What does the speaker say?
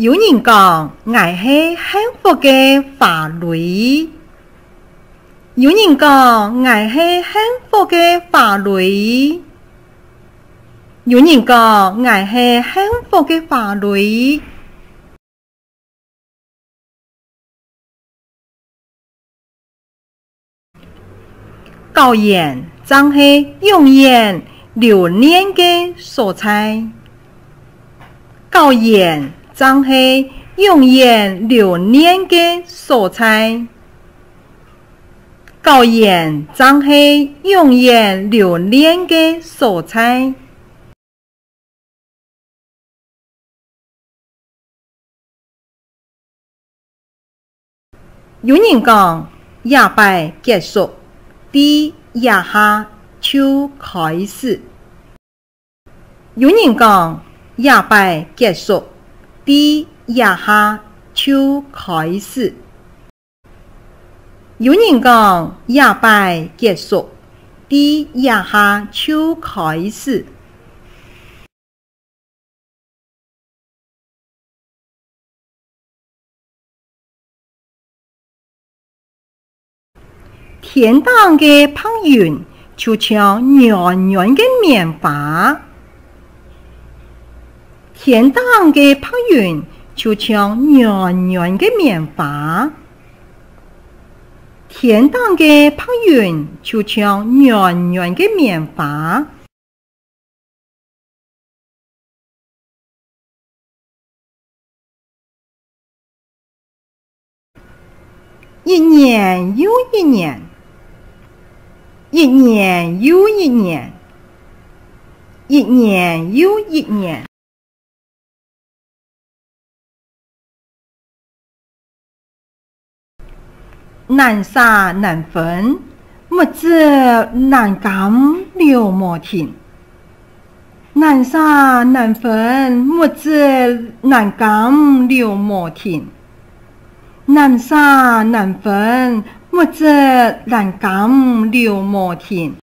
有人讲，爱是幸福嘅法律。有人讲，爱是幸福嘅法律。有人讲，爱是幸福嘅法律。教研真是永远留恋嘅所在。教研真是永远留恋嘅所在。教研真是永远留恋嘅所在。有人讲，夜拜结束，第夜下就开始。有人讲，夜拜结束，第夜下就开始。有人讲，夜拜结束，第夜下就开始。天堂嘅朋友就像软软嘅棉花，天堂嘅朋友就像软软嘅棉花，天堂嘅朋友就像软软嘅棉花。一年又一年，一年又一年，一年又一年。难舍难分，莫知难感了莫停。难舍难分，莫知难感了莫停。难舍难分，莫知难感了莫停。